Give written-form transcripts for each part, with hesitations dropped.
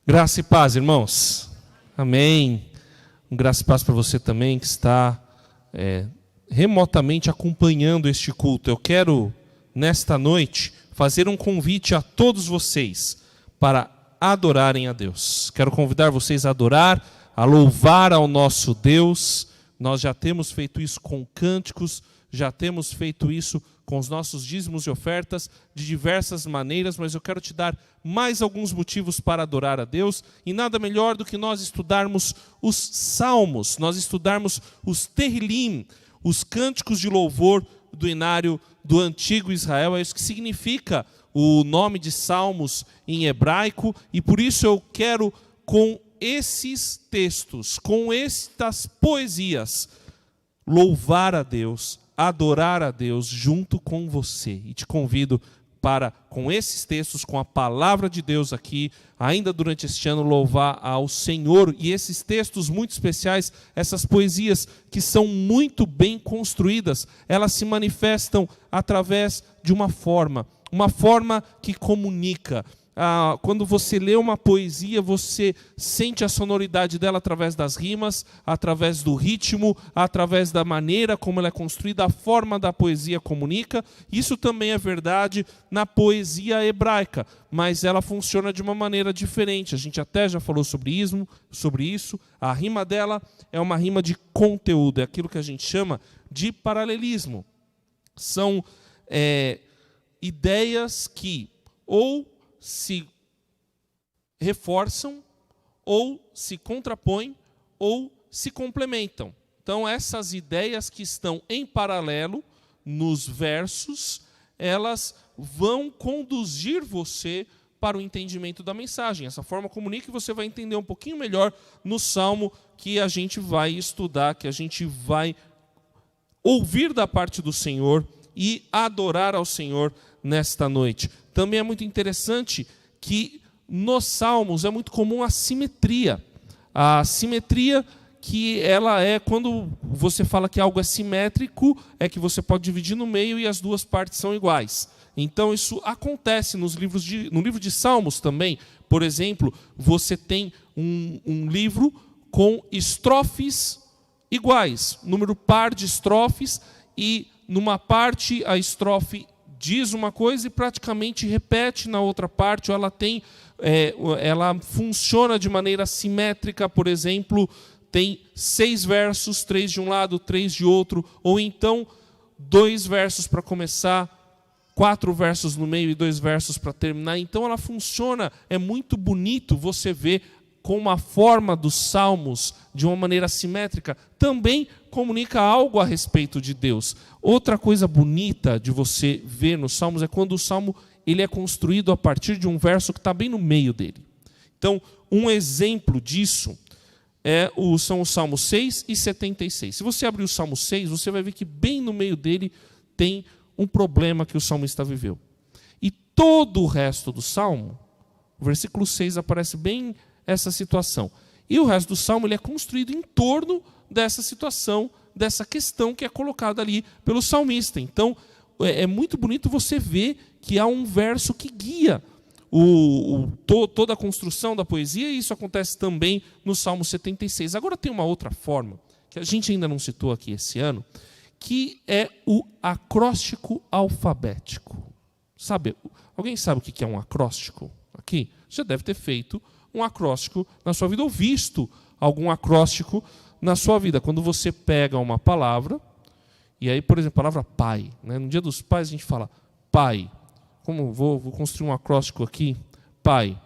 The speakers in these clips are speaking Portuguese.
Graça e paz, irmãos. Amém. Graça e paz para você também que está remotamente acompanhando este culto. Eu quero, nesta noite, fazer um convite a todos vocês para adorarem a Deus. Quero convidar vocês a adorar, a louvar ao nosso Deus. Nós já temos feito isso com cânticos, já temos feito isso com os nossos dízimos e ofertas de diversas maneiras, mas eu quero te dar mais alguns motivos para adorar a Deus, e nada melhor do que nós estudarmos os salmos, nós estudarmos os Tehillim, os cânticos de louvor do inário do antigo Israel. É isso que significa o nome de salmos em hebraico, e por isso eu quero, com esses textos, com estas poesias, louvar a Deus, adorar a Deus junto com você. E te convido para, com esses textos, com a palavra de Deus aqui, ainda durante este ano, louvar ao Senhor. E esses textos muito especiais, essas poesias que são muito bem construídas, elas se manifestam através de uma forma que comunica. Quando você lê uma poesia, você sente a sonoridade dela através das rimas, através do ritmo, através da maneira como ela é construída, a forma da poesia comunica. Isso também é verdade na poesia hebraica, mas ela funciona de uma maneira diferente. A gente até já falou sobre isso. A rima dela é uma rima de conteúdo, é aquilo que a gente chama de paralelismo. São ideias que ou se reforçam, ou se contrapõem, ou se complementam. Então, essas ideias que estão em paralelo nos versos, elas vão conduzir você para o entendimento da mensagem. Essa forma comunica e você vai entender um pouquinho melhor no salmo que a gente vai estudar, que a gente vai ouvir da parte do Senhor e adorar ao Senhor nesta noite. Também é muito interessante que nos salmos é muito comum a simetria. A simetria que ela é, quando você fala que algo é simétrico, é que você pode dividir no meio e as duas partes são iguais. Então isso acontece no livro de Salmos também. Por exemplo, você tem um livro com estrofes iguais, número par de estrofes, e numa parte a estrofe diz uma coisa e praticamente repete na outra parte, ou ela funciona de maneira simétrica. Por exemplo, tem 6 versos, 3 de um lado, 3 de outro, ou então 2 versos para começar, 4 versos no meio e 2 versos para terminar. Então ela funciona, é muito bonito você ver como a forma dos salmos, de uma maneira simétrica, também comunica algo a respeito de Deus. Outra coisa bonita de você ver nos salmos é quando o salmo ele é construído a partir de um verso que está bem no meio dele. Então, um exemplo disso são os Salmos 6 e 76. Se você abrir o Salmo 6, você vai ver que bem no meio dele tem um problema que o salmista viveu. E todo o resto do salmo, o versículo 6 aparece bem essa situação. E o resto do salmo ele é construído em torno dessa situação, dessa questão que é colocada ali pelo salmista. Então, é muito bonito você ver que há um verso que guia toda a construção da poesia, e isso acontece também no Salmo 76. Agora tem uma outra forma, que a gente ainda não citou aqui esse ano, que é o acróstico alfabético. Alguém sabe o que é um acróstico aqui? Já deve ter feito um acróstico na sua vida, ou visto algum acróstico na sua vida. Quando você pega uma palavra, e aí, por exemplo, a palavra pai, né? No Dia dos Pais a gente fala pai. Como vou construir um acróstico aqui? Pai.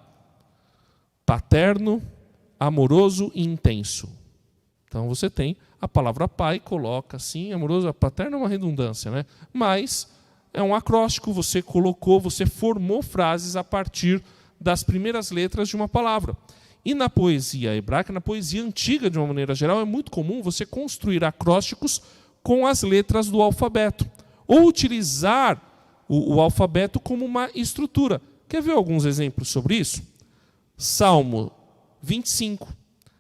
Paterno, amoroso e intenso. Então você tem a palavra pai, coloca assim, amoroso, paterno é uma redundância, né? Mas é um acróstico, você formou frases a partir das primeiras letras de uma palavra. E na poesia hebraica, na poesia antiga de uma maneira geral, é muito comum você construir acrósticos com as letras do alfabeto, ou utilizar o alfabeto como uma estrutura. Quer ver alguns exemplos sobre isso? Salmo 25,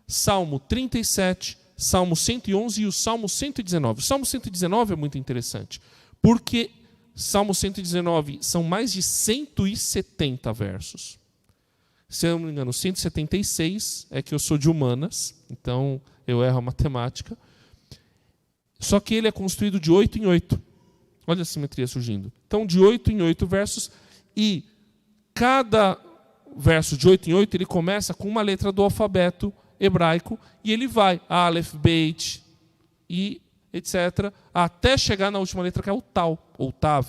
Salmo 37, Salmo 111 e o Salmo 119. O Salmo 119 é muito interessante, porque Salmo 119 são mais de 170 versos. Se eu não me engano, 176, é que eu sou de humanas, então eu erro a matemática. Só que ele é construído de 8 em 8. Olha a simetria surgindo. Então, de 8 em 8 versos, e cada verso de 8 em 8, ele começa com uma letra do alfabeto hebraico, e ele vai, Aleph, Beit, e etc., até chegar na última letra, que é o Tal, ou Tav.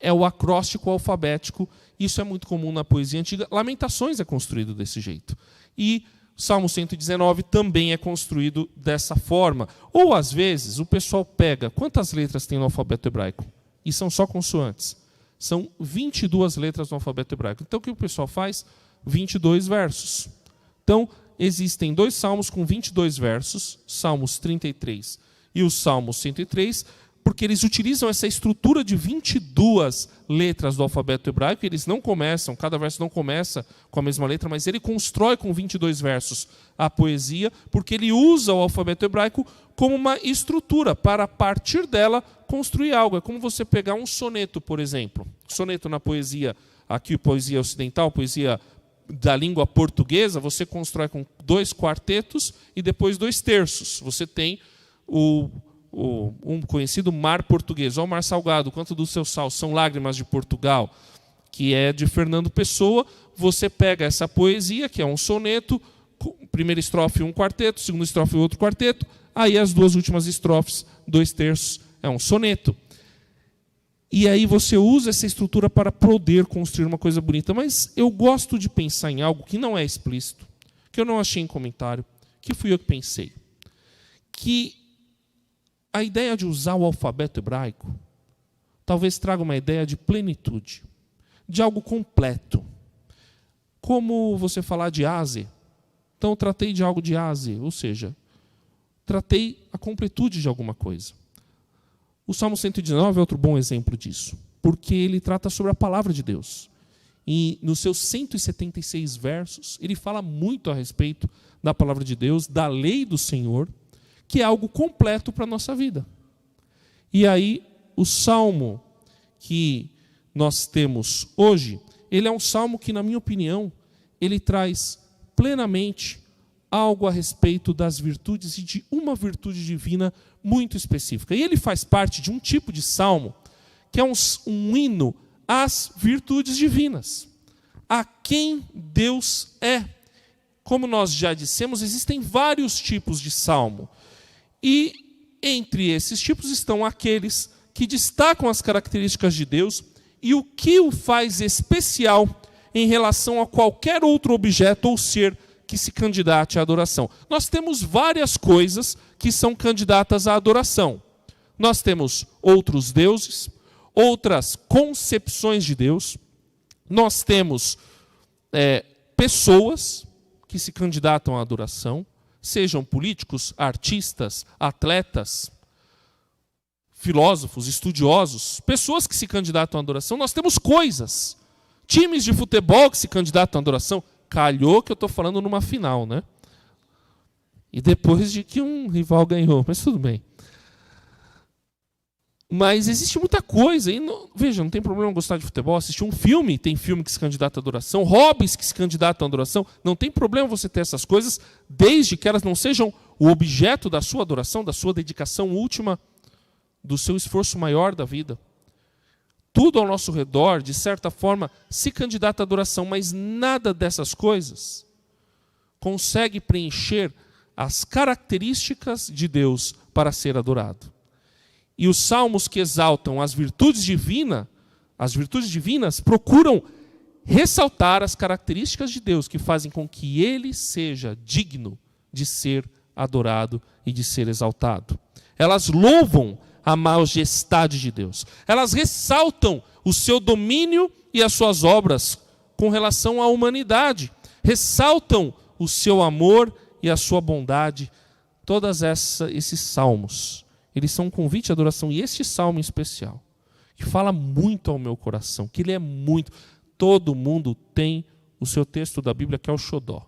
É o acróstico alfabético. Isso é muito comum na poesia antiga. Lamentações é construído desse jeito. E Salmo 119 também é construído dessa forma. Ou, às vezes, o pessoal pega... Quantas letras tem no alfabeto hebraico? E são só consoantes. São 22 letras no alfabeto hebraico. Então, o que o pessoal faz? 22 versos. Então, existem 2 salmos com 22 versos, Salmos 33 e o Salmo 103, porque eles utilizam essa estrutura de 22 letras do alfabeto hebraico. Eles não começam, cada verso não começa com a mesma letra, mas ele constrói com 22 versos a poesia, porque ele usa o alfabeto hebraico como uma estrutura para, a partir dela, construir algo. É como você pegar um soneto, por exemplo. Soneto na poesia, aqui poesia ocidental, poesia da língua portuguesa, você constrói com 2 quartetos e depois 2 terços. Você tem um conhecido mar português, ou o mar salgado, quanto do seu sal, são lágrimas de Portugal, que é de Fernando Pessoa. Você pega essa poesia, que é um soneto, primeira estrofe um quarteto, segunda estrofe outro quarteto, aí as 2 últimas estrofes, 2 terços, é um soneto. E aí você usa essa estrutura para poder construir uma coisa bonita. Mas eu gosto de pensar em algo que não é explícito, que eu não achei em comentário, que fui eu que pensei. Que a ideia de usar o alfabeto hebraico talvez traga uma ideia de plenitude, de algo completo. Como você falar de Ase. Então, eu tratei de algo de Ase, ou seja, tratei a completude de alguma coisa. O Salmo 119 é outro bom exemplo disso, porque ele trata sobre a palavra de Deus. E nos seus 176 versos, ele fala muito a respeito da palavra de Deus, da lei do Senhor, que é algo completo para a nossa vida. E aí, o salmo que nós temos hoje, ele é um salmo que, na minha opinião, ele traz plenamente algo a respeito das virtudes e de uma virtude divina muito específica. E ele faz parte de um tipo de salmo que é um hino às virtudes divinas, a quem Deus é. Como nós já dissemos, existem vários tipos de salmo. E entre esses tipos estão aqueles que destacam as características de Deus e o que o faz especial em relação a qualquer outro objeto ou ser que se candidate à adoração. Nós temos várias coisas que são candidatas à adoração. Nós temos outros deuses, outras concepções de Deus. Nós temos pessoas que se candidatam à adoração, sejam políticos, artistas, atletas, filósofos, estudiosos, pessoas que se candidatam à adoração. Nós temos coisas, times de futebol que se candidatam à adoração. Calhou que eu estou falando numa final, né? E depois de que um rival ganhou, mas tudo bem. Mas existe muita coisa. E veja, não tem problema gostar de futebol, assistir um filme, tem filme que se candidata à adoração, hobbies que se candidatam à adoração. Não tem problema você ter essas coisas, desde que elas não sejam o objeto da sua adoração, da sua dedicação última, do seu esforço maior da vida. Tudo ao nosso redor, de certa forma, se candidata à adoração, mas nada dessas coisas consegue preencher as características de Deus para ser adorado. E os salmos que exaltam as virtudes divinas procuram ressaltar as características de Deus que fazem com que ele seja digno de ser adorado e de ser exaltado. Elas louvam a majestade de Deus. Elas ressaltam o seu domínio e as suas obras com relação à humanidade. Ressaltam o seu amor e a sua bondade. Todos esses salmos, eles são um convite à adoração. E este salmo em especial, que fala muito ao meu coração, que ele é muito... Todo mundo tem o seu texto da Bíblia, que é o Xodó.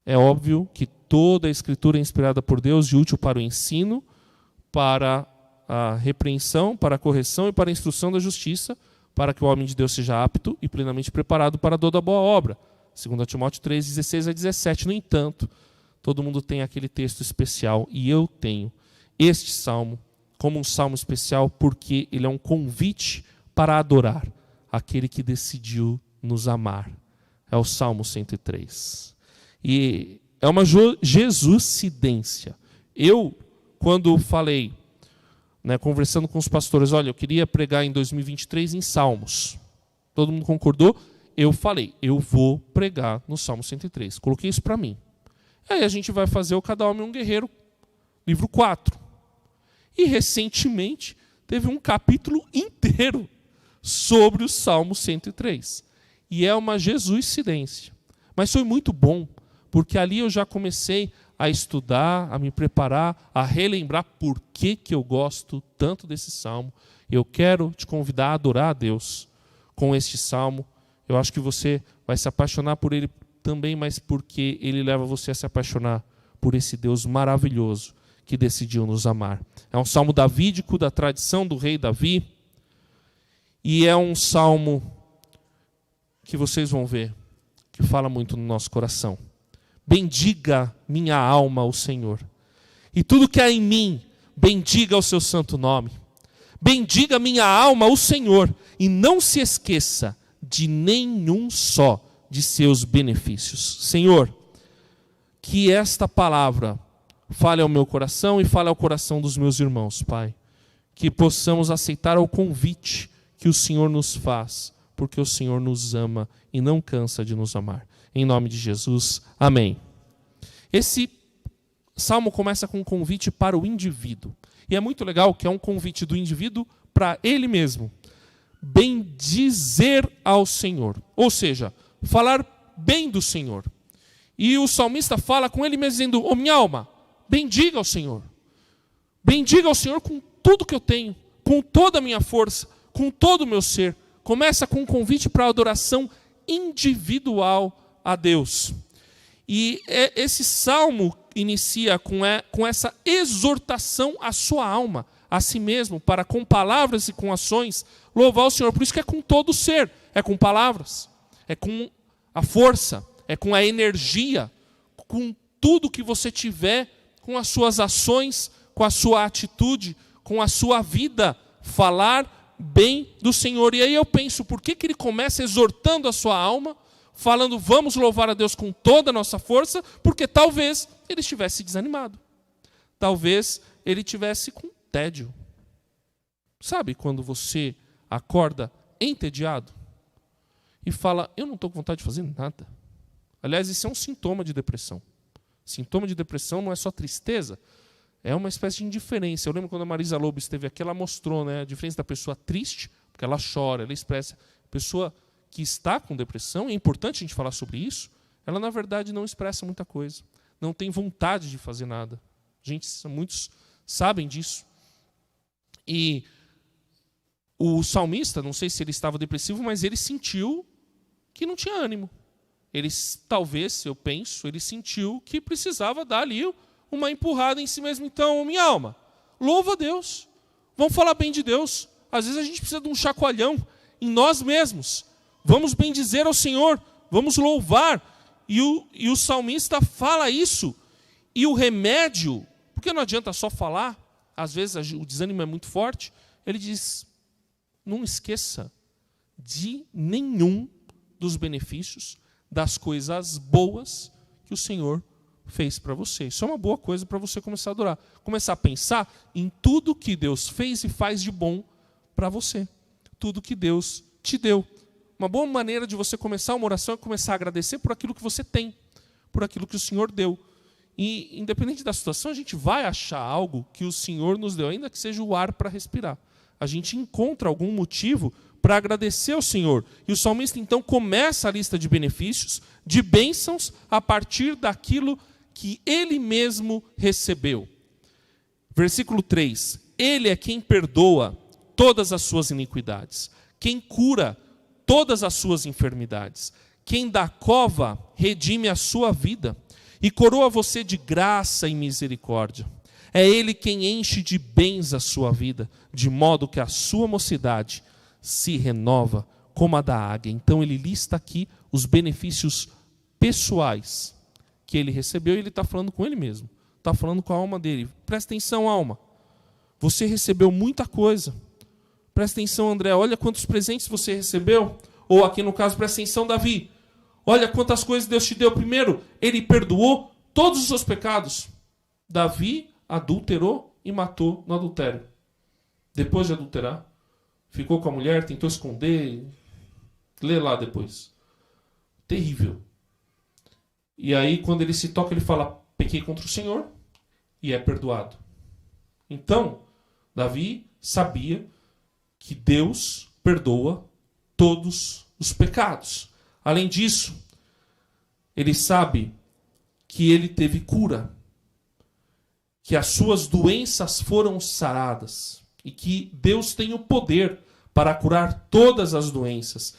É óbvio que toda a Escritura é inspirada por Deus e útil para o ensino, para a repreensão, para a correção e para a instrução da justiça, para que o homem de Deus seja apto e plenamente preparado para toda boa obra. 2 Timóteo 3, 16 a 17. No entanto, todo mundo tem aquele texto especial, e eu tenho este salmo como um salmo especial porque ele é um convite para adorar aquele que decidiu nos amar. É o Salmo 103. E é uma jesuscidência. Eu, quando falei, conversando com os pastores, olha, eu queria pregar em 2023 em Salmos. Todo mundo concordou? Eu falei, eu vou pregar no Salmo 103. Coloquei isso para mim. Aí a gente vai fazer o Cada Homem um Guerreiro, livro 4. E recentemente teve um capítulo inteiro sobre o Salmo 103. E é uma jesuscidência. Mas foi muito bom, porque ali eu já comecei a estudar, a me preparar, a relembrar por que eu gosto tanto desse salmo. Eu quero te convidar a adorar a Deus com este salmo. Eu acho que você vai se apaixonar por ele também, mas porque ele leva você a se apaixonar por esse Deus maravilhoso que decidiu nos amar. É um salmo davídico, da tradição do rei Davi, e é um salmo que vocês vão ver, que fala muito no nosso coração. Bendiga minha alma o Senhor, e tudo que há em mim, bendiga o seu santo nome. Bendiga minha alma o Senhor, e não se esqueça de nenhum só de seus benefícios. Senhor, que esta palavra fale ao meu coração e fale ao coração dos meus irmãos, Pai. Que possamos aceitar o convite que o Senhor nos faz, porque o Senhor nos ama e não cansa de nos amar. Em nome de Jesus, amém. Esse salmo começa com um convite para o indivíduo. E é muito legal que é um convite do indivíduo para ele mesmo. Bendizer ao Senhor. Ou seja, falar bem do Senhor. E o salmista fala com ele mesmo dizendo, ô minha alma, bendiga ao Senhor. Bendiga ao Senhor com tudo que eu tenho, com toda a minha força, com todo o meu ser. Começa com um convite para a adoração individual a Deus. E esse salmo inicia com essa exortação à sua alma, a si mesmo, para com palavras e com ações louvar o Senhor. Por isso que é com todo o ser, é com palavras, é com a força, é com a energia, com tudo que você tiver, com as suas ações, com a sua atitude, com a sua vida, falar bem do Senhor. E aí eu penso, por que ele começa exortando a sua alma, falando, vamos louvar a Deus com toda a nossa força? Porque talvez ele estivesse desanimado. Talvez ele estivesse com tédio. Sabe quando você acorda entediado e fala, eu não estou com vontade de fazer nada? Aliás, isso é um sintoma de depressão. Sintoma de depressão não é só tristeza, é uma espécie de indiferença. Eu lembro quando a Marisa Lobo esteve aqui, ela mostrou, a diferença da pessoa triste, porque ela chora, ela expressa. A pessoa que está com depressão, é importante a gente falar sobre isso, ela na verdade não expressa muita coisa, não tem vontade de fazer nada. Muitos sabem disso. E o salmista, não sei se ele estava depressivo, mas ele sentiu que não tinha ânimo. Ele, talvez, eu penso, ele sentiu que precisava dar ali uma empurrada em si mesmo. Então, minha alma, louva a Deus. Vamos falar bem de Deus. Às vezes a gente precisa de um chacoalhão em nós mesmos. Vamos bendizer ao Senhor, vamos louvar. E o salmista fala isso. E o remédio, porque não adianta só falar, às vezes o desânimo é muito forte, ele diz, não esqueça de nenhum dos benefícios, das coisas boas que o Senhor fez para você. Isso é uma boa coisa para você começar a adorar. Começar a pensar em tudo que Deus fez e faz de bom para você. Tudo que Deus te deu. Uma boa maneira de você começar uma oração é começar a agradecer por aquilo que você tem, por aquilo que o Senhor deu. E, independente da situação, a gente vai achar algo que o Senhor nos deu, ainda que seja o ar para respirar. A gente encontra algum motivo para agradecer ao Senhor. E o salmista, então, começa a lista de benefícios, de bênçãos, a partir daquilo que ele mesmo recebeu. Versículo 3. Ele é quem perdoa todas as suas iniquidades, quem cura todas as suas enfermidades, quem da cova redime a sua vida e coroa você de graça e misericórdia. É ele quem enche de bens a sua vida, de modo que a sua mocidade se renova como a da águia. Então ele lista aqui os benefícios pessoais que ele recebeu, e ele está falando com ele mesmo. Está falando com a alma dele. Presta atenção, alma. Você recebeu muita coisa. Presta atenção, André. Olha quantos presentes você recebeu. Ou aqui no caso, presta atenção, Davi. Olha quantas coisas Deus te deu. Primeiro, ele perdoou todos os seus pecados. Davi adulterou e matou no adultério. Depois de adulterar, ficou com a mulher, tentou esconder. Lê lá depois. Terrível. E aí, quando ele se toca, ele fala: pequei contra o Senhor, e é perdoado. Então, Davi sabia que Deus perdoa todos os pecados. Além disso, ele sabe que ele teve cura, que as suas doenças foram saradas e que Deus tem o poder para curar todas as doenças.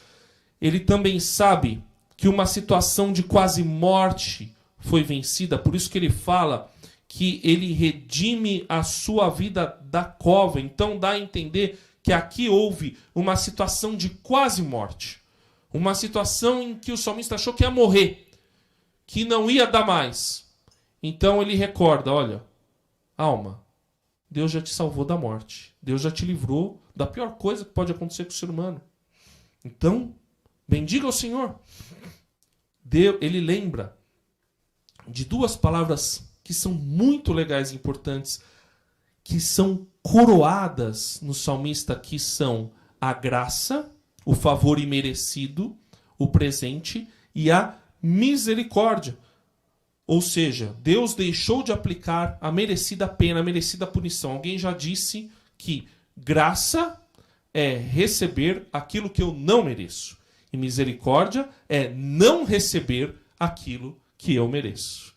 Ele também sabe que uma situação de quase morte foi vencida, por isso que ele fala que ele redime a sua vida da cova. Então dá a entender que aqui houve uma situação de quase morte. Uma situação em que o salmista achou que ia morrer, que não ia dar mais. Então ele recorda: olha, alma, Deus já te salvou da morte. Deus já te livrou da pior coisa que pode acontecer com o ser humano. Então, bendiga ao Senhor. Ele lembra de duas palavras que são muito legais e importantes, que são coroadas no salmista, que são a graça, o favor imerecido, o presente, e a misericórdia. Ou seja, Deus deixou de aplicar a merecida pena, a merecida punição. Alguém já disse que graça é receber aquilo que eu não mereço. E misericórdia é não receber aquilo que eu mereço.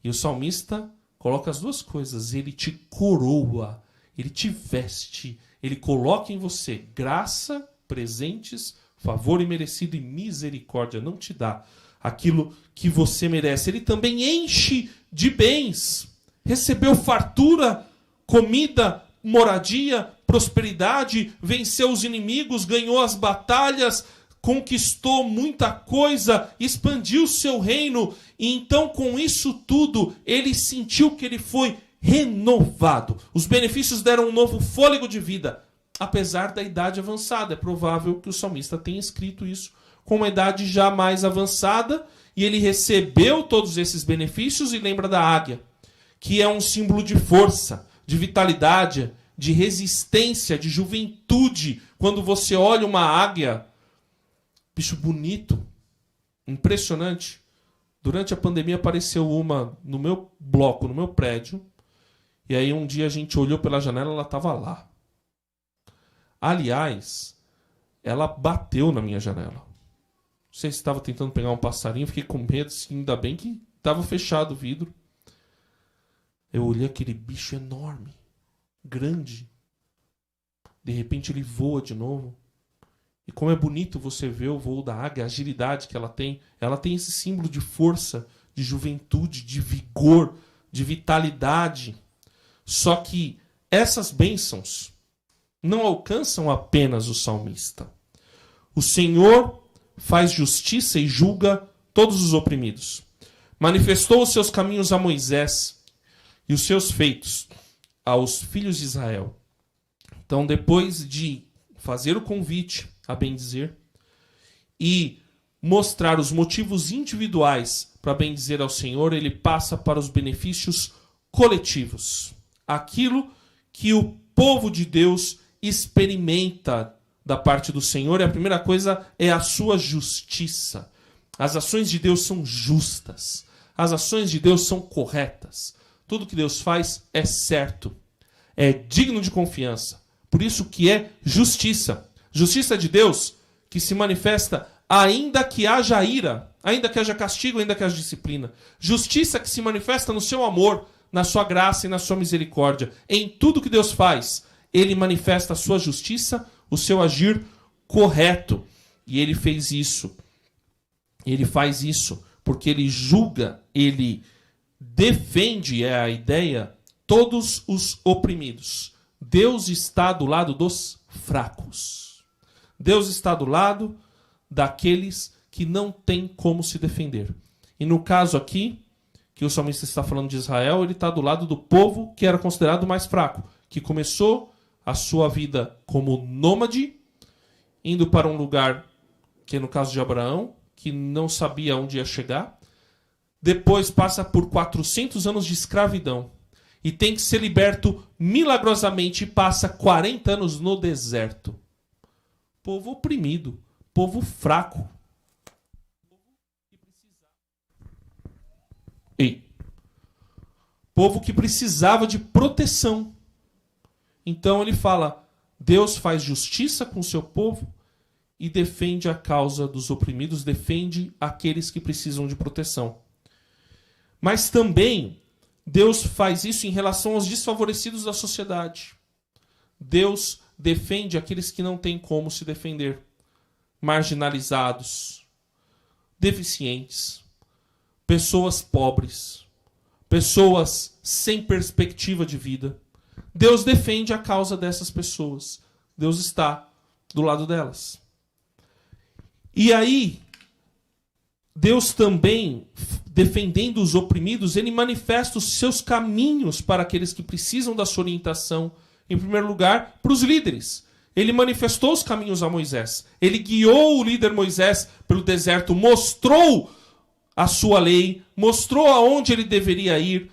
E o salmista coloca as duas coisas. Ele te coroa, ele te veste, ele coloca em você graça, presentes, favor imerecido e misericórdia. Não te dá aquilo que você merece. Ele também enche de bens. Recebeu fartura, comida, moradia, prosperidade, venceu os inimigos, ganhou as batalhas, conquistou muita coisa, expandiu seu reino. E então, com isso tudo, ele sentiu que ele foi renovado. Os benefícios deram um novo fôlego de vida, apesar da idade avançada. É provável que o salmista tenha escrito isso com uma idade já mais avançada, e ele recebeu todos esses benefícios. E lembra da águia, que é um símbolo de força, de vitalidade, de resistência, de juventude. Quando você olha uma águia, bicho bonito, impressionante. Durante a pandemia apareceu uma no meu bloco, no meu prédio, e aí um dia a gente olhou pela janela, ela estava lá. Aliás, ela bateu na minha janela. Não sei se estava tentando pegar um passarinho, fiquei com medo, assim, ainda bem que estava fechado o vidro. Eu olhei aquele bicho enorme, grande. De repente ele voa de novo. E como é bonito você ver o voo da águia, a agilidade que ela tem. Ela tem esse símbolo de força, de juventude, de vigor, de vitalidade. Só que essas bênçãos não alcançam apenas o salmista. O Senhor faz justiça e julga todos os oprimidos. Manifestou os seus caminhos a Moisés e os seus feitos aos filhos de Israel. Então, depois de fazer o convite a bendizer e mostrar os motivos individuais para bendizer ao Senhor, ele passa para os benefícios coletivos. Aquilo que o povo de Deus experimenta da parte do Senhor. E a primeira coisa é a sua justiça. As ações de Deus são justas. As ações de Deus são corretas. Tudo que Deus faz é certo. É digno de confiança. Por isso que é justiça. Justiça de Deus que se manifesta ainda que haja ira, ainda que haja castigo, ainda que haja disciplina. Justiça que se manifesta no seu amor, na sua graça e na sua misericórdia. Em tudo que Deus faz, ele manifesta a sua justiça, o seu agir correto. E ele fez isso. Ele faz isso porque ele julga, ele defende, é a ideia, todos os oprimidos. Deus está do lado dos fracos. Deus está do lado daqueles que não têm como se defender. E no caso aqui, que o salmista está falando de Israel, ele está do lado do povo que era considerado mais fraco, que começou a sua vida como nômade, indo para um lugar, que é no caso de Abraão, que não sabia onde ia chegar. Depois passa por 400 anos de escravidão e tem que ser liberto milagrosamente e passa 40 anos no deserto. Povo oprimido, povo fraco. Povo que precisava de proteção. Então ele fala, Deus faz justiça com o seu povo e defende a causa dos oprimidos, defende aqueles que precisam de proteção. Mas também Deus faz isso em relação aos desfavorecidos da sociedade. Deus defende aqueles que não têm como se defender, marginalizados, deficientes, pessoas pobres, pessoas sem perspectiva de vida. Deus defende a causa dessas pessoas. Deus está do lado delas. E aí, Deus também, defendendo os oprimidos, ele manifesta os seus caminhos para aqueles que precisam da sua orientação. Em primeiro lugar, para os líderes. Ele manifestou os caminhos a Moisés. Ele guiou o líder Moisés pelo deserto, mostrou a sua lei, mostrou aonde ele deveria ir,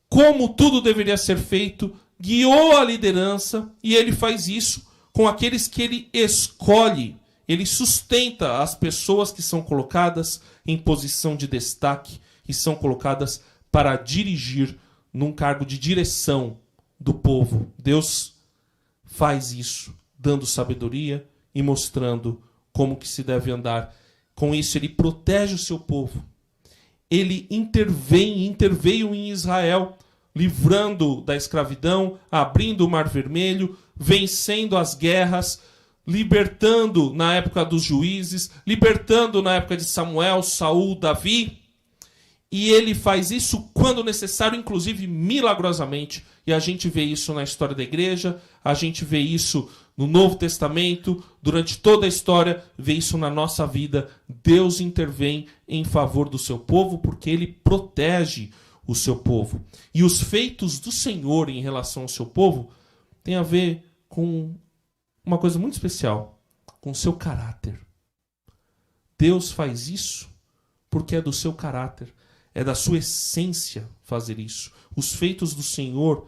como tudo deveria ser feito, guiou a liderança, e ele faz isso com aqueles que ele escolhe. Ele sustenta as pessoas que são colocadas em posição de destaque e são colocadas para dirigir num cargo de direção do povo. Deus faz isso, dando sabedoria e mostrando como que se deve andar. Com isso, ele protege o seu povo. Ele interveio em Israel, livrando da escravidão, abrindo o Mar Vermelho, vencendo as guerras, libertando na época dos juízes, libertando na época de Samuel, Saul, Davi. E ele faz isso quando necessário, inclusive milagrosamente. E a gente vê isso na história da igreja, a gente vê isso no Novo Testamento, durante toda a história, vê isso na nossa vida. Deus intervém em favor do seu povo porque ele protege o seu povo. E os feitos do Senhor em relação ao seu povo tem a ver com uma coisa muito especial, com o seu caráter. Deus faz isso porque é do seu caráter, é da sua essência fazer isso. Os feitos do Senhor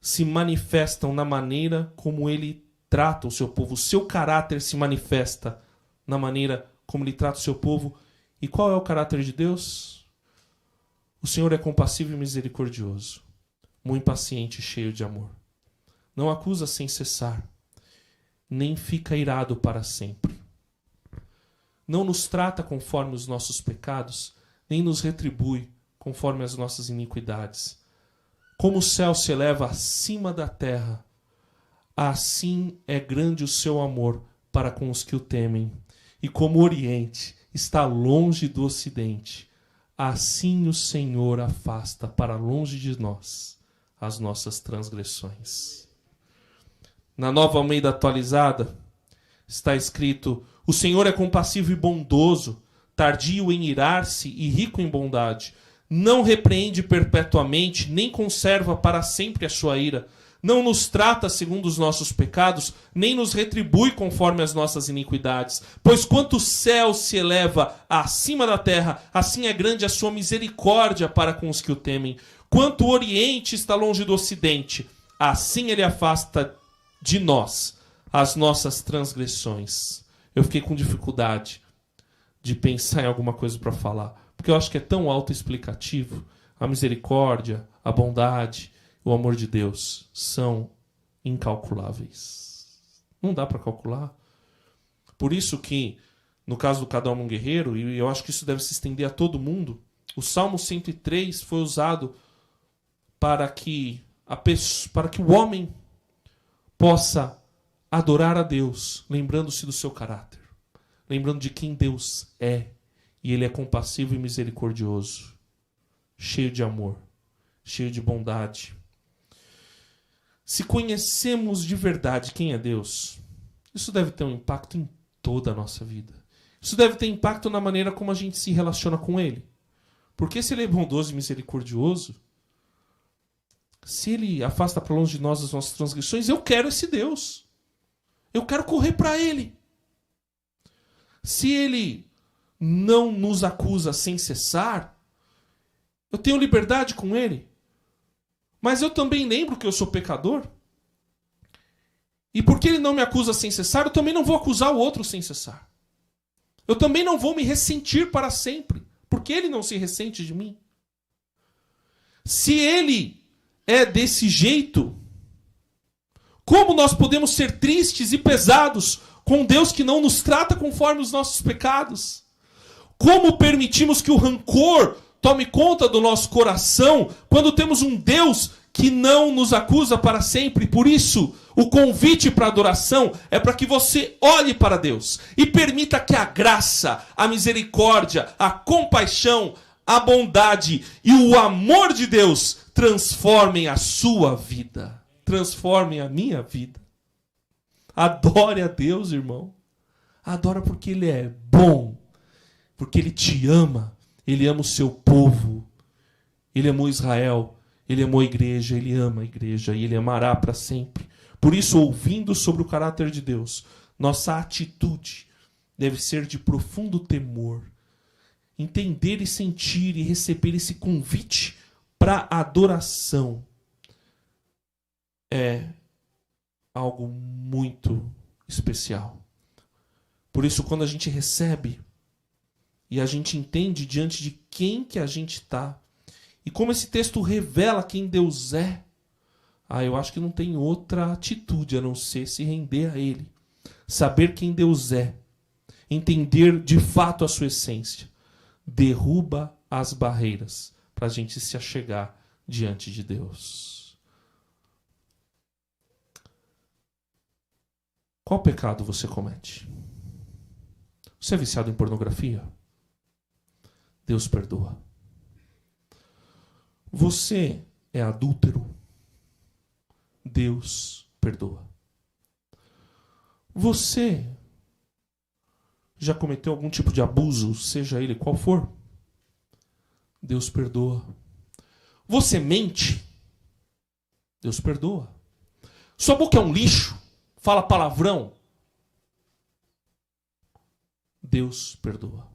se manifestam na maneira como ele trata o seu povo. O seu caráter se manifesta na maneira como ele trata o seu povo. E qual é o caráter de Deus? O Senhor é compassivo e misericordioso, muito paciente e cheio de amor. Não acusa sem cessar, nem fica irado para sempre. Não nos trata conforme os nossos pecados, nem nos retribui conforme as nossas iniquidades. Como o céu se eleva acima da terra, assim é grande o seu amor para com os que o temem. E como o Oriente está longe do Ocidente, assim o Senhor afasta para longe de nós as nossas transgressões. Na Nova Almeida Atualizada está escrito: o Senhor é compassivo e bondoso, tardio em irar-se e rico em bondade. Não repreende perpetuamente, nem conserva para sempre a sua ira. Não nos trata segundo os nossos pecados, nem nos retribui conforme as nossas iniquidades. Pois quanto o céu se eleva acima da terra, assim é grande a sua misericórdia para com os que o temem. Quanto o Oriente está longe do Ocidente, assim ele afasta de nós as nossas transgressões. Eu fiquei com dificuldade de pensar em alguma coisa para falar, porque eu acho que é tão autoexplicativo. A misericórdia, a bondade, o amor de Deus são incalculáveis. Não dá para calcular. Por isso que, no caso do Cada Homem um Guerreiro, e eu acho que isso deve se estender a todo mundo, o Salmo 103 foi usado para que o homem possa adorar a Deus, lembrando-se do seu caráter, lembrando de quem Deus é. E ele é compassivo e misericordioso, cheio de amor, cheio de bondade. Se conhecemos de verdade quem é Deus, Isso deve ter um impacto em toda a nossa vida. Isso deve ter impacto na maneira como a gente se relaciona com Ele. Porque se Ele é bondoso e misericordioso, se Ele afasta para longe de nós as nossas transgressões, eu quero esse Deus. Eu quero correr para Ele. Se Ele não nos acusa sem cessar, eu tenho liberdade com Ele. Mas eu também lembro que eu sou pecador. E porque Ele não me acusa sem cessar, eu também não vou acusar o outro sem cessar. Eu também não vou me ressentir para sempre, porque Ele não se ressente de mim. Se Ele é desse jeito, como nós podemos ser tristes e pesados com Deus que não nos trata conforme os nossos pecados? Como permitimos que o rancor tome conta do nosso coração quando temos um Deus que não nos acusa para sempre? Por isso, o convite para a adoração é para que você olhe para Deus e permita que a graça, a misericórdia, a compaixão, a bondade e o amor de Deus transformem a sua vida, transformem a minha vida. Adore a Deus, irmão. Adora porque Ele é bom, porque Ele te ama. Ele ama o seu povo. Ele amou Israel. Ele amou a igreja. Ele ama a igreja. E Ele amará para sempre. Por isso, ouvindo sobre o caráter de Deus, nossa atitude deve ser de profundo temor. Entender e sentir e receber esse convite para adoração é algo muito especial. Por isso, quando a gente recebe e a gente entende diante de quem que a gente está, e como esse texto revela quem Deus é, eu acho que não tem outra atitude a não ser se render a Ele. Saber quem Deus é, entender de fato a sua essência, derruba as barreiras para a gente se achegar diante de Deus. Qual pecado você comete? Você é viciado em pornografia? Deus perdoa. Você é adúltero? Deus perdoa. Você já cometeu algum tipo de abuso, seja ele qual for? Deus perdoa. Você mente? Deus perdoa. Sua boca é um lixo? Fala palavrão? Deus perdoa.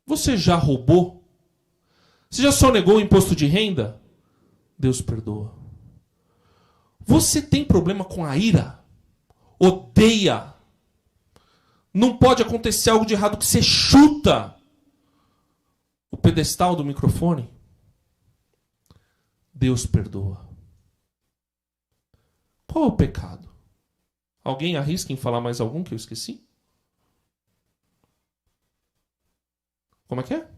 Você já roubou? Você já sonegou o imposto de renda? Deus perdoa. Você tem problema com a ira? Odeia? Não pode acontecer algo de errado que você chuta o pedestal do microfone? Deus perdoa. Qual é o pecado? Alguém arrisca em falar mais algum que eu esqueci? Como é que é?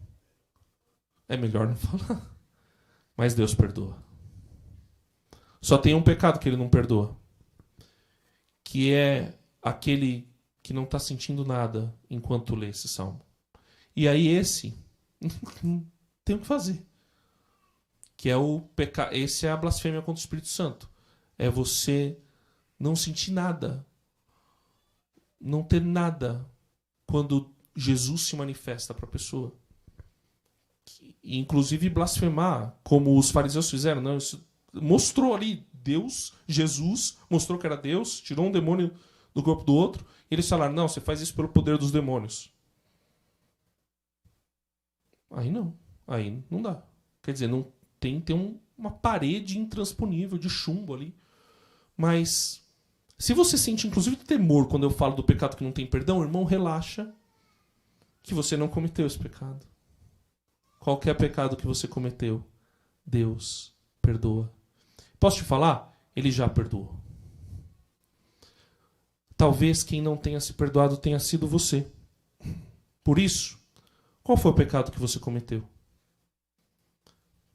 É melhor não falar. Mas Deus perdoa. Só tem um pecado que Ele não perdoa. Que é aquele que não está sentindo nada enquanto lê esse salmo. E aí esse tem o que fazer. Que é o pecado. Esse é a blasfêmia contra o Espírito Santo. É você não sentir nada. Não ter nada quando Jesus se manifesta para a pessoa. Inclusive blasfemar, como os fariseus fizeram. Não, isso mostrou ali Deus, Jesus, mostrou que era Deus, tirou um demônio do corpo do outro, e eles falaram, não, você faz isso pelo poder dos demônios. Aí não dá. Quer dizer, não tem uma parede intransponível de chumbo ali. Mas se você sente inclusive temor quando eu falo do pecado que não tem perdão, irmão, relaxa que você não cometeu esse pecado. Qualquer pecado que você cometeu, Deus perdoa. Posso te falar? Ele já perdoou. Talvez quem não tenha se perdoado tenha sido você. Por isso, qual foi o pecado que você cometeu?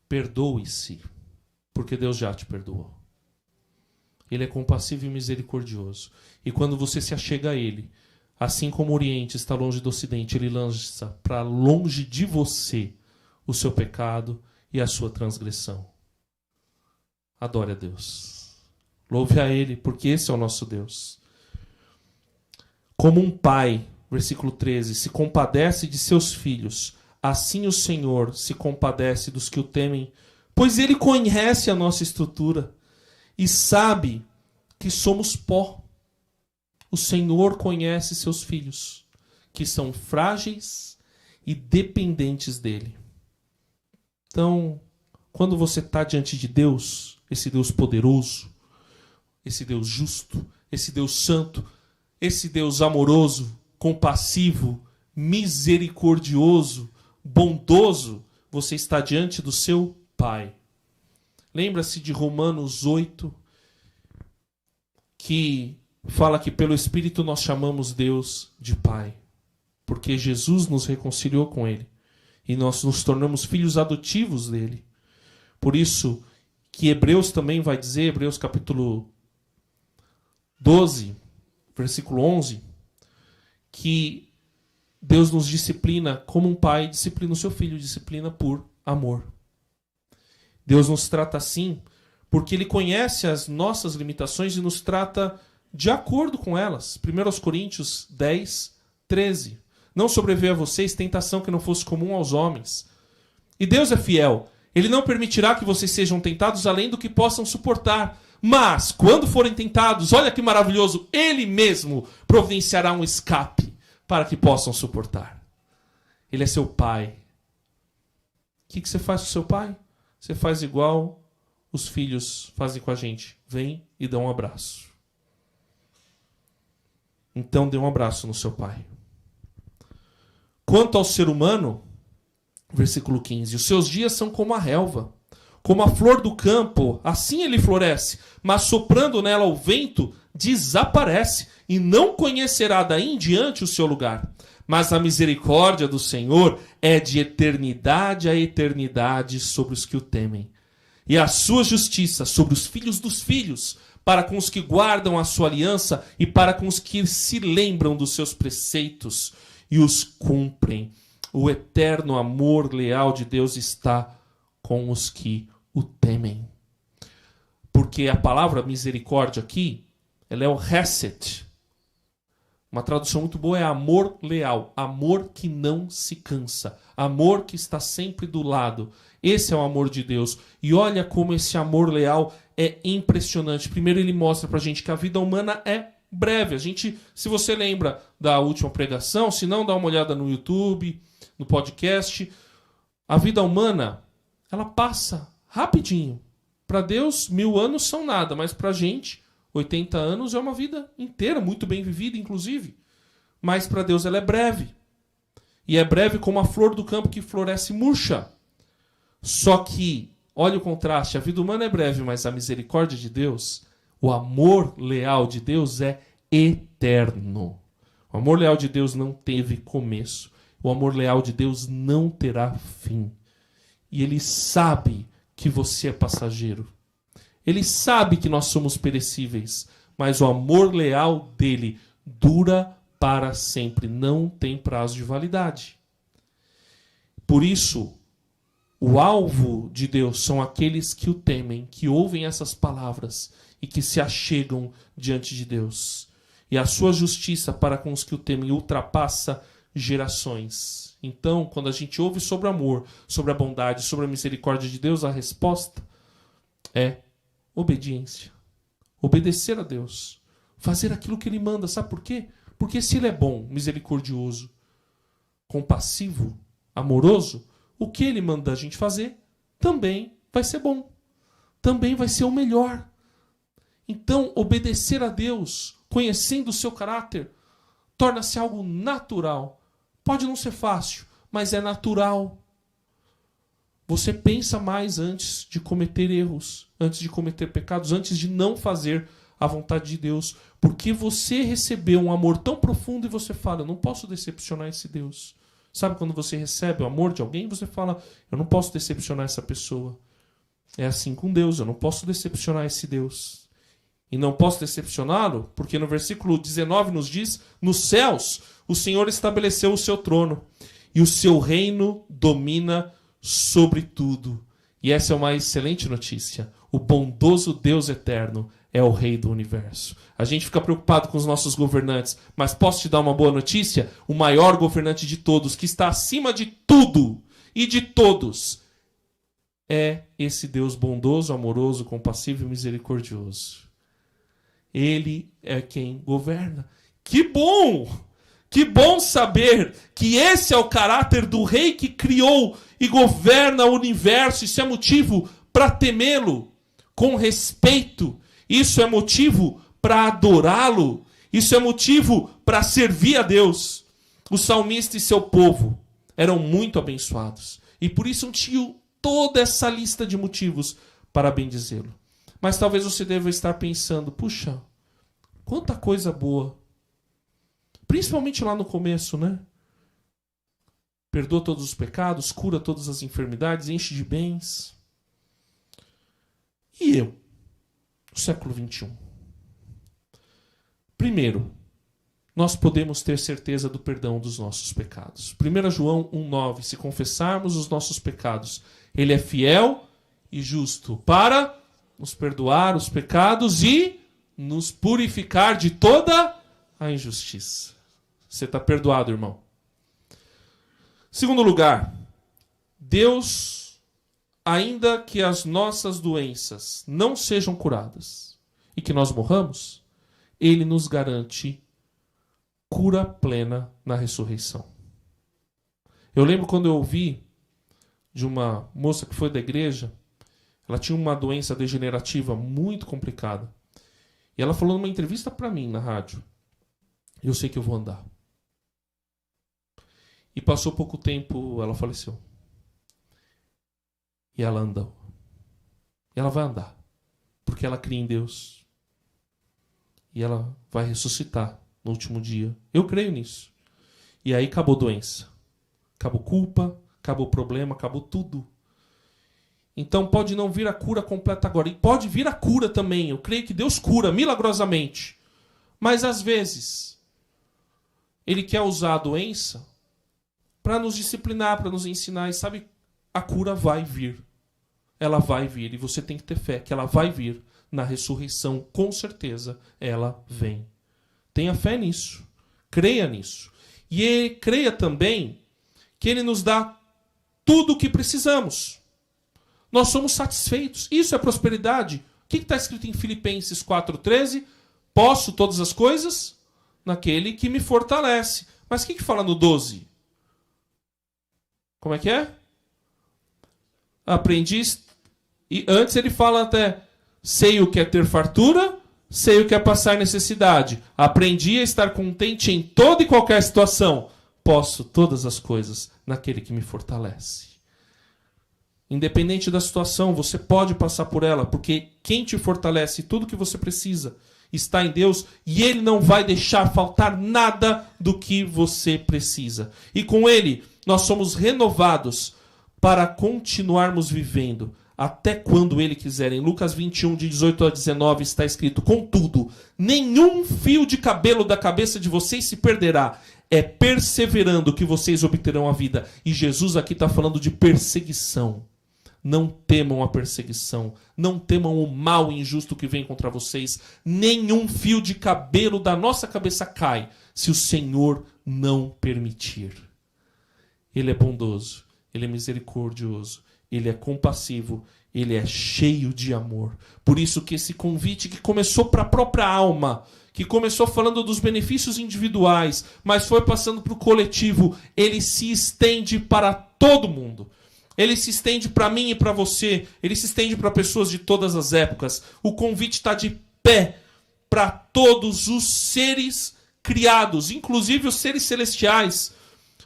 Perdoe-se, porque Deus já te perdoou. Ele é compassivo e misericordioso. E quando você se achega a Ele, assim como o Oriente está longe do Ocidente, Ele lança para longe de você o seu pecado e a sua transgressão. Adore a Deus. Louve a Ele, porque esse é o nosso Deus. Como um pai, versículo 13, se compadece de seus filhos, assim o Senhor se compadece dos que o temem, pois Ele conhece a nossa estrutura e sabe que somos pó. O Senhor conhece seus filhos, que são frágeis e dependentes dEle. Então, quando você está diante de Deus, esse Deus poderoso, esse Deus justo, esse Deus santo, esse Deus amoroso, compassivo, misericordioso, bondoso, você está diante do seu Pai. Lembra-se de Romanos 8, que fala que pelo Espírito nós chamamos Deus de Pai, porque Jesus nos reconciliou com Ele e nós nos tornamos filhos adotivos dele. Por isso que Hebreus também vai dizer, Hebreus capítulo 12, versículo 11, que Deus nos disciplina como um pai disciplina o seu filho, disciplina por amor. Deus nos trata assim porque Ele conhece as nossas limitações e nos trata de acordo com elas. 1 Coríntios 10, 13. Não sobreveio a vocês tentação que não fosse comum aos homens. E Deus é fiel. Ele não permitirá que vocês sejam tentados além do que possam suportar. Mas, quando forem tentados, olha que maravilhoso, Ele mesmo providenciará um escape para que possam suportar. Ele é seu pai. O que você faz com seu pai? Você faz igual os filhos fazem com a gente. Vem e dá um abraço. Então dê um abraço no seu pai. Quanto ao ser humano, versículo 15, os seus dias são como a relva, como a flor do campo, assim ele floresce, mas soprando nela o vento, desaparece, e não conhecerá daí em diante o seu lugar. Mas a misericórdia do Senhor é de eternidade a eternidade sobre os que o temem, e a sua justiça sobre os filhos dos filhos, para com os que guardam a sua aliança e para com os que se lembram dos seus preceitos e os cumprem. O eterno amor leal de Deus está com os que o temem. Porque a palavra misericórdia aqui, ela é o hesed. Uma tradução muito boa é amor leal. Amor que não se cansa. Amor que está sempre do lado. Esse é o amor de Deus. E olha como esse amor leal é impressionante. Primeiro ele mostra pra gente que a vida humana é breve. A gente, se você lembra da última pregação, se não, dá uma olhada no YouTube, no podcast. A vida humana, ela passa rapidinho. Para Deus, 1000 anos são nada, mas para a gente, 80 anos é uma vida inteira, muito bem vivida, inclusive. Mas para Deus ela é breve. E é breve como a flor do campo que floresce murcha. Só que, olha o contraste, a vida humana é breve, mas a misericórdia de Deus, o amor leal de Deus é eterno. O amor leal de Deus não teve começo. O amor leal de Deus não terá fim. E Ele sabe que você é passageiro. Ele sabe que nós somos perecíveis. Mas o amor leal dele dura para sempre. Não tem prazo de validade. Por isso, o alvo de Deus são aqueles que o temem, que ouvem essas palavras e que se achegam diante de Deus. E a sua justiça para com os que o temem ultrapassa gerações. Então, quando a gente ouve sobre o amor, sobre a bondade, sobre a misericórdia de Deus, a resposta é obediência. Obedecer a Deus. Fazer aquilo que Ele manda. Sabe por quê? Porque se Ele é bom, misericordioso, compassivo, amoroso, o que Ele manda a gente fazer também vai ser bom. Também vai ser o melhor. Então, obedecer a Deus, conhecendo o seu caráter, torna-se algo natural. Pode não ser fácil, mas é natural. Você pensa mais antes de cometer erros, antes de cometer pecados, antes de não fazer a vontade de Deus. Porque você recebeu um amor tão profundo e você fala, eu não posso decepcionar esse Deus. Sabe quando você recebe o amor de alguém, você fala, eu não posso decepcionar essa pessoa. É assim com Deus, eu não posso decepcionar esse Deus. E não posso decepcioná-lo, porque no versículo 19 nos diz, nos céus o Senhor estabeleceu o seu trono, e o seu reino domina sobre tudo. E essa é uma excelente notícia. O bondoso Deus eterno é o Rei do universo. A gente fica preocupado com os nossos governantes, mas posso te dar uma boa notícia? O maior governante de todos, que está acima de tudo e de todos, é esse Deus bondoso, amoroso, compassivo e misericordioso. Ele é quem governa. Que bom! Que bom saber que esse é o caráter do Rei que criou e governa o universo. Isso é motivo para temê-lo com respeito. Isso é motivo para adorá-lo. Isso é motivo para servir a Deus. O salmista e seu povo eram muito abençoados. E por isso tinham toda essa lista de motivos para bendizê-lo. Mas talvez você deva estar pensando, puxa, quanta coisa boa. Principalmente lá no começo, né? Perdoa todos os pecados, cura todas as enfermidades, enche de bens. E eu? No século XXI. Primeiro, nós podemos ter certeza do perdão dos nossos pecados. 1 João 1,9. Se confessarmos os nossos pecados, Ele é fiel e justo para nos perdoar os pecados e nos purificar de toda a injustiça. Você está perdoado, irmão. Segundo lugar, Deus, ainda que as nossas doenças não sejam curadas e que nós morramos, Ele nos garante cura plena na ressurreição. Eu lembro quando eu ouvi de uma moça que foi da igreja, ela tinha uma doença degenerativa muito complicada. E ela falou numa entrevista para mim na rádio, eu sei que eu vou andar. E passou pouco tempo, ela faleceu. E ela andou. E ela vai andar. Porque ela crê em Deus. E ela vai ressuscitar no último dia. Eu creio nisso. E aí acabou a doença. Acabou culpa, acabou o problema, acabou tudo. Então pode não vir a cura completa agora. E pode vir a cura também. Eu creio que Deus cura milagrosamente. Mas às vezes, Ele quer usar a doença para nos disciplinar, para nos ensinar. E sabe, a cura vai vir. Ela vai vir. E você tem que ter fé que ela vai vir na ressurreição. Com certeza ela vem. Tenha fé nisso. Creia nisso. E creia também que Ele nos dá tudo o que precisamos. Nós somos satisfeitos. Isso é prosperidade. O que está escrito em Filipenses 4,13? Posso todas as coisas naquele que me fortalece. Mas o que fala no 12? Como é que é? Aprendi. E antes ele fala até, sei o que é ter fartura, sei o que é passar necessidade. Aprendi a estar contente em toda e qualquer situação. Posso todas as coisas naquele que me fortalece. Independente da situação, você pode passar por ela, porque quem te fortalece, tudo que você precisa, está em Deus, e Ele não vai deixar faltar nada do que você precisa. E com Ele, nós somos renovados para continuarmos vivendo até quando Ele quiser. Em Lucas 21, de 18 a 19, está escrito, contudo, nenhum fio de cabelo da cabeça de vocês se perderá. É perseverando que vocês obterão a vida. E Jesus aqui está falando de perseguição. Não temam a perseguição. Não temam o mal injusto que vem contra vocês. Nenhum fio de cabelo da nossa cabeça cai, se o Senhor não permitir. Ele é bondoso. Ele é misericordioso. Ele é compassivo. Ele é cheio de amor. Por isso que esse convite que começou para a própria alma, que começou falando dos benefícios individuais, mas foi passando para o coletivo, ele se estende para todo mundo. Ele se estende para mim e para você. Ele se estende para pessoas de todas as épocas. O convite está de pé para todos os seres criados, inclusive os seres celestiais,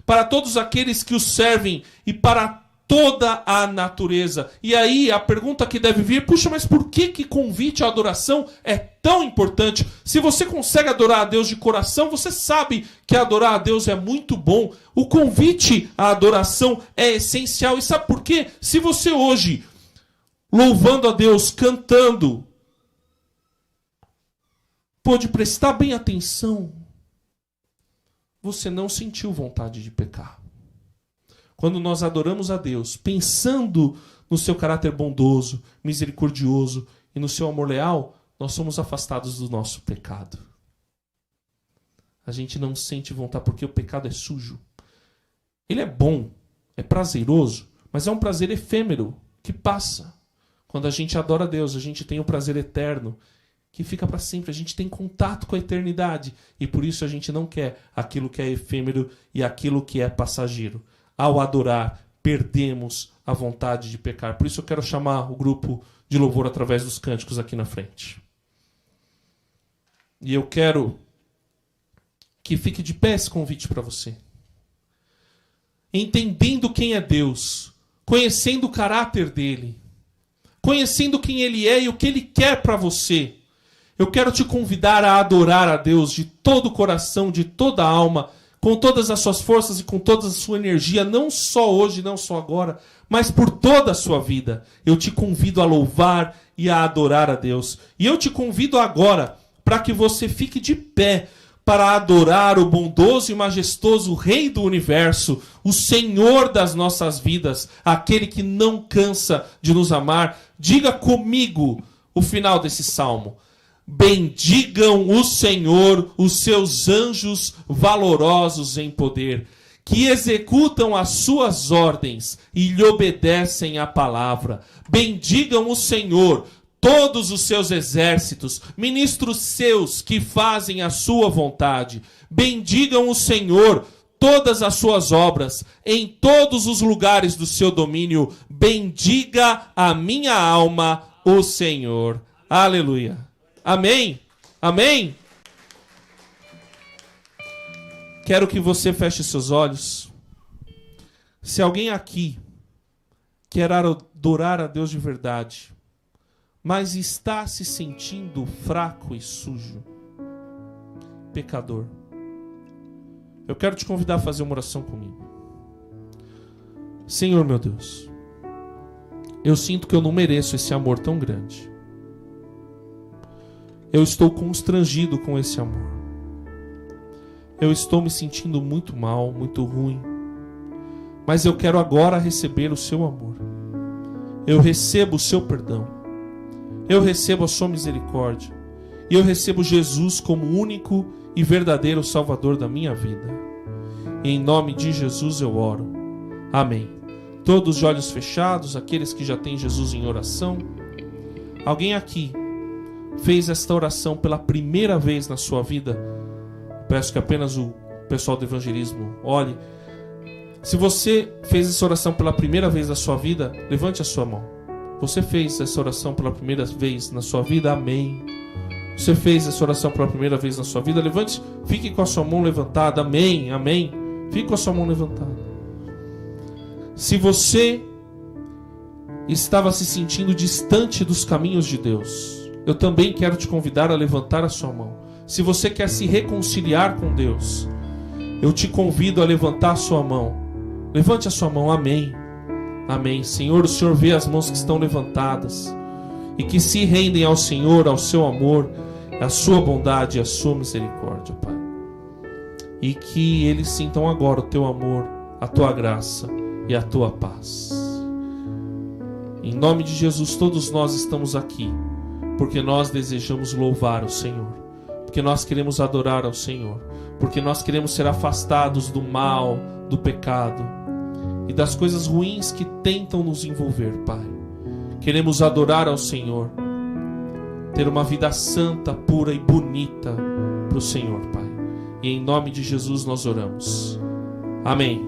para todos aqueles que o servem e para toda a natureza. E aí a pergunta que deve vir, puxa, mas por que convite à adoração é tão importante? Se você consegue adorar a Deus de coração, você sabe que adorar a Deus é muito bom. O convite à adoração é essencial. E sabe por quê? Se você hoje, louvando a Deus, cantando, pôde prestar bem atenção, você não sentiu vontade de pecar. Quando nós adoramos a Deus, pensando no seu caráter bondoso, misericordioso e no seu amor leal, nós somos afastados do nosso pecado. A gente não sente vontade porque o pecado é sujo. Ele é bom, é prazeroso, mas é um prazer efêmero que passa. Quando a gente adora a Deus, a gente tem um prazer eterno que fica para sempre. A gente tem contato com a eternidade e por isso a gente não quer aquilo que é efêmero e aquilo que é passageiro. Ao adorar, perdemos a vontade de pecar. Por isso eu quero chamar o grupo de louvor através dos cânticos aqui na frente. E eu quero que fique de pé esse convite para você. Entendendo quem é Deus, conhecendo o caráter dele, conhecendo quem ele é e o que ele quer para você, eu quero te convidar a adorar a Deus de todo o coração, de toda a alma, com todas as suas forças e com toda a sua energia, não só hoje, não só agora, mas por toda a sua vida. Eu te convido a louvar e a adorar a Deus. E eu te convido agora para que você fique de pé para adorar o bondoso e majestoso Rei do Universo, o Senhor das nossas vidas, aquele que não cansa de nos amar. Diga comigo o final desse salmo. Bendigam o Senhor, os seus anjos valorosos em poder, que executam as suas ordens e lhe obedecem à palavra. Bendigam o Senhor, todos os seus exércitos, ministros seus que fazem a sua vontade. Bendigam o Senhor, todas as suas obras, em todos os lugares do seu domínio. Bendiga a minha alma o Senhor. Aleluia. Amém? Amém? Quero que você feche seus olhos. Se alguém aqui quer adorar a Deus de verdade, mas está se sentindo fraco e sujo, pecador, eu quero te convidar a fazer uma oração comigo. Senhor meu Deus, eu sinto que eu não mereço esse amor tão grande. Eu estou constrangido com esse amor. Eu estou me sentindo muito mal, muito ruim. Mas eu quero agora receber o seu amor. Eu recebo o seu perdão. Eu recebo a sua misericórdia. E eu recebo Jesus como único e verdadeiro Salvador da minha vida. E em nome de Jesus eu oro. Amém. Todos de olhos fechados, aqueles que já têm Jesus em oração. Alguém aqui fez esta oração pela primeira vez na sua vida? Peço que apenas o pessoal do evangelismo olhe. Se você fez essa oração pela primeira vez na sua vida, levante a sua mão. Você fez essa oração pela primeira vez na sua vida? Amém. Você fez essa oração pela primeira vez na sua vida? Levante, fique com a sua mão levantada. Amém, amém. Fique com a sua mão levantada. Se você estava se sentindo distante dos caminhos de Deus, eu também quero te convidar a levantar a sua mão. Se você quer se reconciliar com Deus, eu te convido a levantar a sua mão. Levante a sua mão, amém. Amém. Senhor, o Senhor vê as mãos que estão levantadas e que se rendem ao Senhor, ao seu amor, à sua bondade e à sua misericórdia, Pai. E que eles sintam agora o teu amor, a tua graça e a tua paz. Em nome de Jesus, todos nós estamos aqui porque nós desejamos louvar o Senhor, porque nós queremos adorar ao Senhor, porque nós queremos ser afastados do mal, do pecado e das coisas ruins que tentam nos envolver, Pai. Queremos adorar ao Senhor, ter uma vida santa, pura e bonita para o Senhor, Pai. E em nome de Jesus nós oramos. Amém.